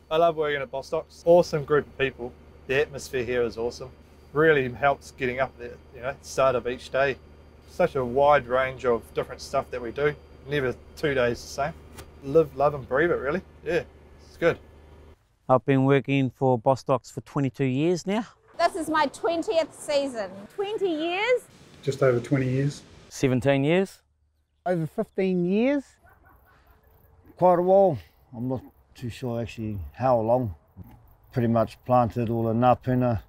I love working at Bostock. Awesome group of people. The atmosphere here is awesome. Really helps getting up there, start of each day. Such a wide range of different stuff that we do. Never 2 days the same. Live, love and breathe it really. Yeah, it's good. I've been working for Bostocks for 22 years now. This is my 20th season. 20 years? Just over 20 years. 17 years. Over 15 years. Quite a while. I'm not too sure actually how long. Pretty much planted all the ngāpuna.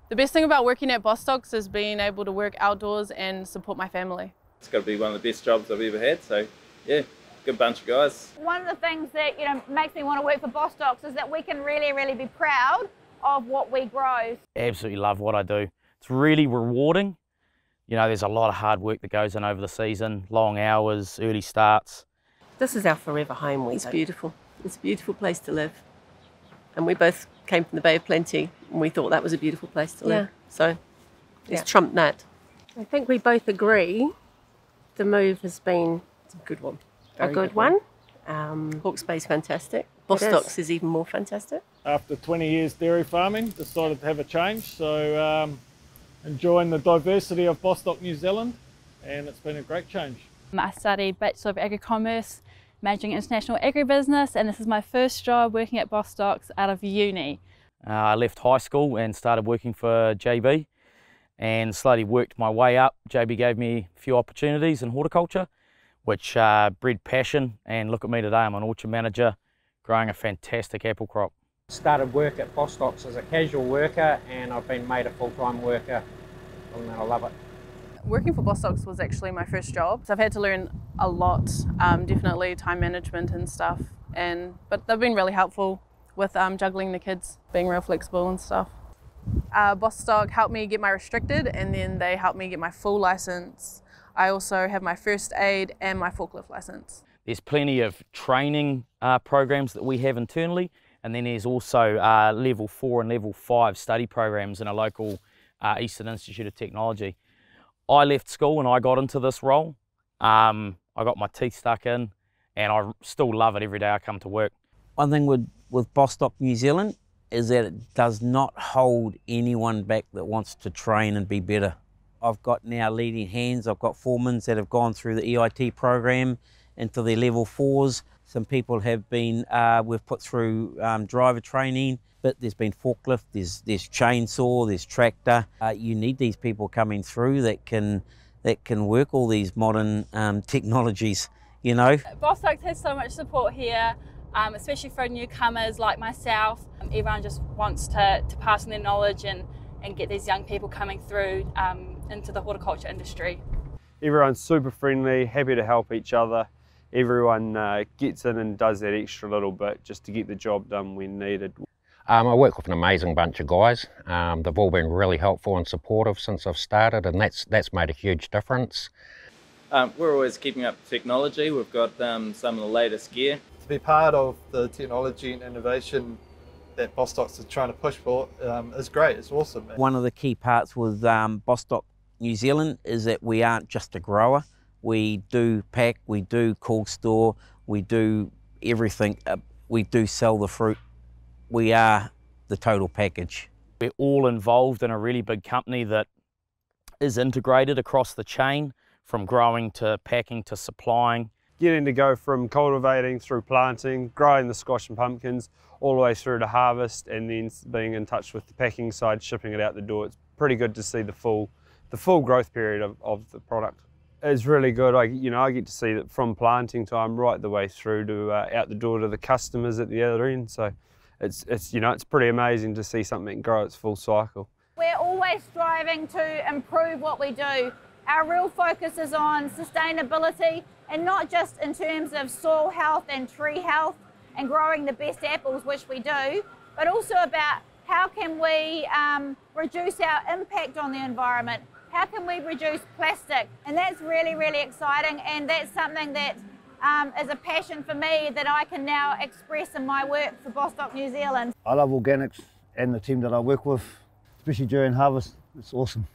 The best thing about working at Bostocks is being able to work outdoors and support my family. It's got to be one of the best jobs I've ever had, so yeah, good bunch of guys. One of the things that makes me want to work for Bostocks is that we can really be proud of what we grow. Absolutely love what I do. It's really rewarding. There's a lot of hard work that goes in over the season, long hours, early starts. This is our forever home. It's beautiful. It's a beautiful place to live. And we both came from the Bay of Plenty and we thought that was a beautiful place to live. So it's trumped that. I think we both agree the move has been It's a good one. a good one. Hawke's Bay's fantastic. Bostock's is even more fantastic. After 20 years dairy farming, decided to have a change. So enjoying the diversity of Bostock New Zealand, and it's been a great change. I studied Bachelor of Agri-Commerce, majoring in International Agribusiness, and this is my first job working at Bostocks out of uni. I left high school and started working for JB and slowly worked my way up. JB gave me a few opportunities in horticulture, which bred passion, and look at me today, I'm an orchard manager growing a fantastic apple crop. Started work at Bostocks as a casual worker and I've been made a full-time worker and I love it. Working for Bostocks was actually my first job, so I've had to learn a lot, definitely time management and stuff, but they've been really helpful with juggling the kids, being real flexible and stuff. Bostock helped me get my restricted and then they helped me get my full licence. I also have my first aid and my forklift licence. There's plenty of training programs that we have internally, and then there's also level 4 and level 5 study programs in a local Eastern Institute of Technology. I left school and I got into this role. I got my teeth stuck in and I still love it every day I come to work. One thing with Bostock New Zealand is that it does not hold anyone back that wants to train and be better. I've got now leading hands, I've got foremans that have gone through the EIT program into their level 4s. Some people have been, we've put through driver training, but there's been forklift, there's chainsaw, there's tractor. You need these people coming through that can work all these modern technologies, Bostock has so much support here, especially for newcomers like myself. Everyone just wants to pass on their knowledge and get these young people coming through into the horticulture industry. Everyone's super friendly, happy to help each other. Everyone gets in and does that extra little bit just to get the job done when needed. I work with an amazing bunch of guys. They've all been really helpful and supportive since I've started, and that's made a huge difference. We're always keeping up with technology. We've got some of the latest gear. To be part of the technology and innovation that Bostocks is trying to push for is great, it's awesome. One of the key parts with Bostock New Zealand is that we aren't just a grower. We do pack, we do cold store, we do everything. We do sell the fruit. We are the total package. We're all involved in a really big company that is integrated across the chain, from growing to packing to supplying. Getting to go from cultivating through planting, growing the squash and pumpkins, all the way through to harvest, and then being in touch with the packing side, shipping it out the door. It's pretty good to see the full growth period of the product. It's really good. I get to see that from planting time right the way through to out the door to the customers at the other end. So it's pretty amazing to see something grow its full cycle. We're always striving to improve what we do. Our real focus is on sustainability, and not just in terms of soil health and tree health and growing the best apples, which we do, but also about how can we reduce our impact on the environment. How can we reduce plastic? And that's really exciting, and that's something that is a passion for me that I can now express in my work for Bostock New Zealand. I love organics and the team that I work with, especially during harvest. It's awesome.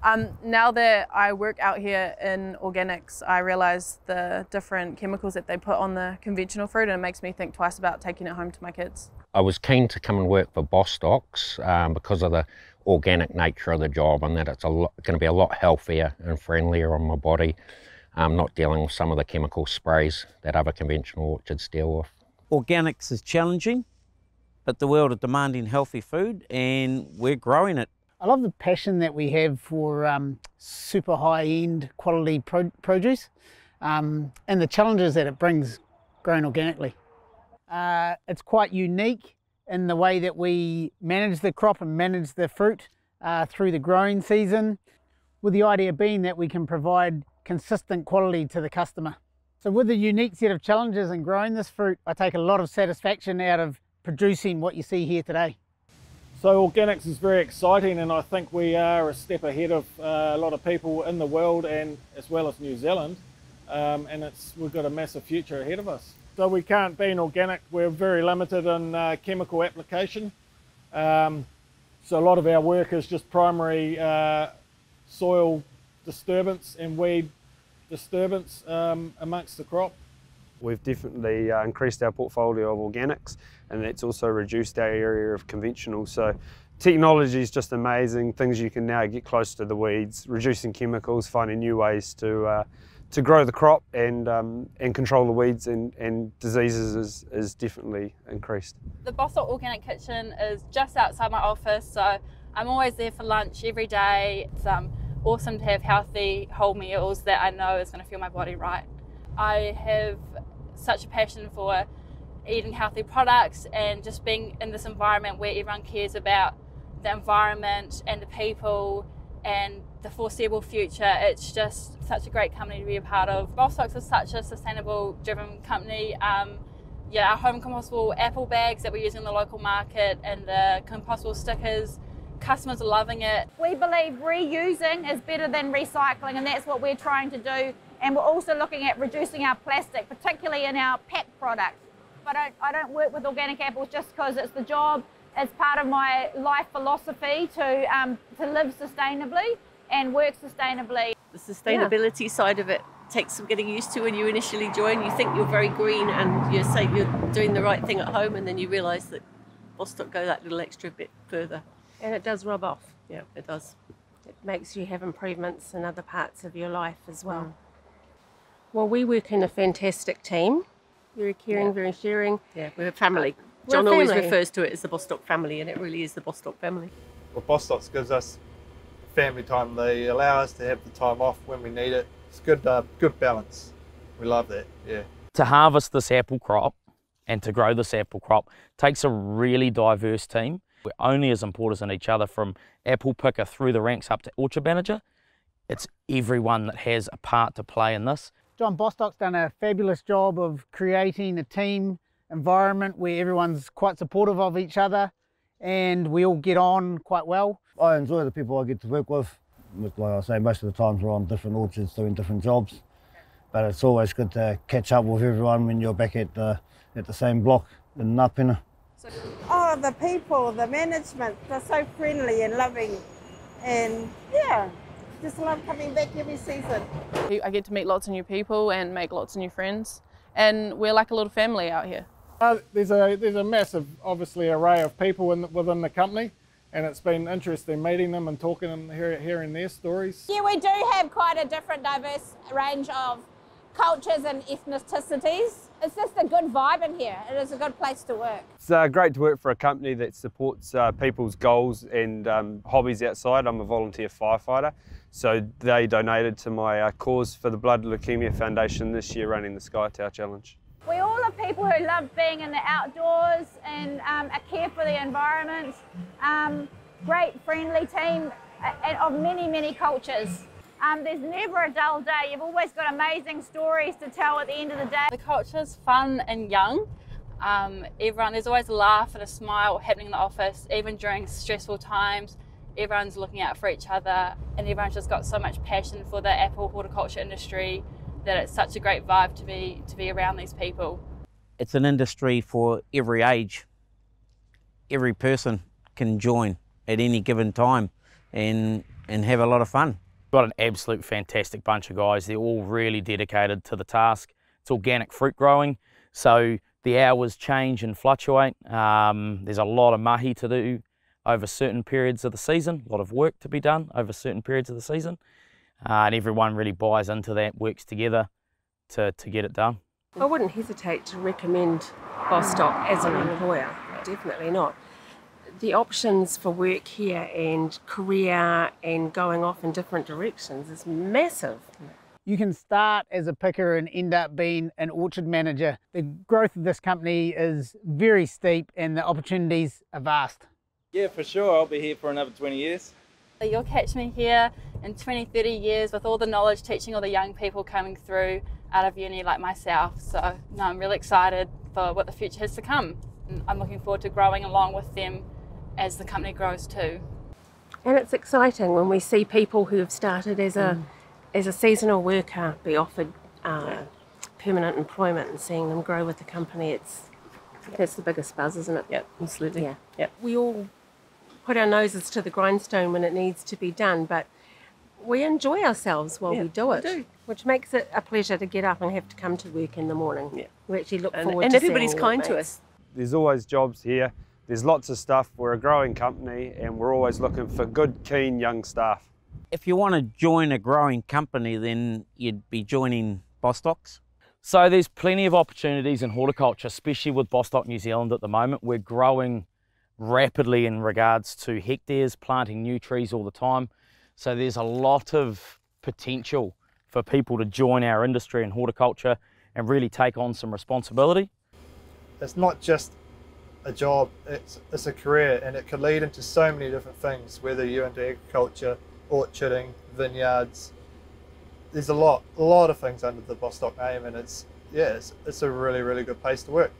Now that I work out here in organics, I realise the different chemicals that they put on the conventional fruit, and it makes me think twice about taking it home to my kids. I was keen to come and work for Bostock's because of the organic nature of the job, and that it's going to be a lot healthier and friendlier on my body, not dealing with some of the chemical sprays that other conventional orchards deal with. Organics is challenging, but the world is demanding healthy food, and we're growing it. I love the passion that we have for super high-end quality produce and the challenges that it brings grown organically. It's quite unique in the way that we manage the crop and manage the fruit through the growing season, with the idea being that we can provide consistent quality to the customer. So with the unique set of challenges in growing this fruit, I take a lot of satisfaction out of producing what you see here today. So organics is very exciting, and I think we are a step ahead of a lot of people in the world and as well as New Zealand, and we've got a massive future ahead of us. So we can't be in organic, we're very limited in chemical application. So a lot of our work is just primary soil disturbance and weed disturbance amongst the crop. We've definitely increased our portfolio of organics, and that's also reduced our area of conventional. So technology is just amazing, things you can now get close to the weeds, reducing chemicals, finding new ways to grow the crop and control the weeds and diseases is definitely increased. The Bostock Organic Kitchen is just outside my office, so I'm always there for lunch every day. It's awesome to have healthy whole meals that I know is going to feel my body right. I have such a passion for eating healthy products and just being in this environment where everyone cares about the environment and the people and the foreseeable future. It's just such a great company to be a part of. Bostock is such a sustainable driven company. Yeah, our home compostable apple bags that we use in the local market and the compostable stickers, customers are loving it. We believe reusing is better than recycling, and that's what we're trying to do. And we're also looking at reducing our plastic, particularly in our packed products. But I don't work with organic apples just because it's the job. It's part of my life philosophy to live sustainably and work sustainably. The sustainability side of it takes some getting used to when you initially join. You think you're very green and you say you're doing the right thing at home, and then you realise that Bostock go that little extra bit further. And it does rub off. Yeah, it does. It makes you have improvements in other parts of your life as well. Well, we work in a fantastic team. Very caring, very sharing. Yeah, we're a family. John always refers to it as the Bostock family, and it really is the Bostock family. Well, Bostock gives us family time. They allow us to have the time off when we need it. It's good, good balance. We love that, yeah. To harvest this apple crop and to grow this apple crop takes a really diverse team. We're only as important as each other, from apple picker through the ranks up to orchard manager. It's everyone that has a part to play in this. John Bostock's done a fabulous job of creating a team environment where everyone's quite supportive of each other and we all get on quite well. I enjoy the people I get to work with. Like I say, most of the times we're on different orchards doing different jobs, but it's always good to catch up with everyone when you're back at the same block in Ngāpena. Oh, the people, the management, they're so friendly and loving, and yeah, just love coming back every season. I get to meet lots of new people and make lots of new friends, and we're like a little family out here. There's a massive, obviously, array of people within the company, and it's been interesting meeting them and talking and hearing their stories. Yeah, we do have quite a different, diverse range of cultures and ethnicities. It's just a good vibe in here. It is a good place to work. It's great to work for a company that supports people's goals and hobbies outside. I'm a volunteer firefighter, so they donated to my cause for the Blood Leukemia Foundation this year, running the Sky Tower Challenge. We all are people who love being in the outdoors and care for the environment. Great, friendly team of many, many cultures. There's never a dull day. You've always got amazing stories to tell at the end of the day. The culture's fun and young. There's always a laugh and a smile happening in the office, even during stressful times. Everyone's looking out for each other, and everyone's just got so much passion for the apple horticulture industry that it's such a great vibe to be around these people. It's an industry for every age. Every person can join at any given time, and and have a lot of fun. Got an absolute fantastic bunch of guys. They're all really dedicated to the task. It's organic fruit growing, so the hours change and fluctuate. There's a lot of mahi to do over certain periods of the season, a lot of work to be done over certain periods of the season, and everyone really buys into that, works together to get it done. I wouldn't hesitate to recommend Bostock as an employer, definitely not. The options for work here and career and going off in different directions is massive. You can start as a picker and end up being an orchard manager. The growth of this company is very steep and the opportunities are vast. Yeah, for sure. I'll be here for another 20 years. You'll catch me here in 20, 30 years with all the knowledge, teaching all the young people coming through out of uni like myself. So no, I'm really excited for what the future has to come. And I'm looking forward to growing along with them as the company grows too. And it's exciting when we see people who have started as a seasonal worker be offered permanent employment and seeing them grow with the company. That's the biggest buzz, isn't it? Yep, absolutely. Yeah. Yep. We all put our noses to the grindstone when it needs to be done, but we enjoy ourselves while we do it, which makes it a pleasure to get up and have to come to work in the morning. Yeah. We actually look forward and to everybody's seeing kind to workmates. us. There's always jobs here. There's lots of stuff. We're a growing company and we're always looking for good, keen young staff. If you want to join a growing company, then you'd be joining Bostock's. So there's plenty of opportunities in horticulture, especially with Bostock New Zealand at the moment. We're growing rapidly in regards to hectares, planting new trees all the time. So there's a lot of potential for people to join our industry in horticulture and really take on some responsibility. It's not just a job, it's a career, and it could lead into so many different things, whether you're into agriculture, orcharding, vineyards. There's a lot of things under the Bostock name, and it's a really, really good place to work.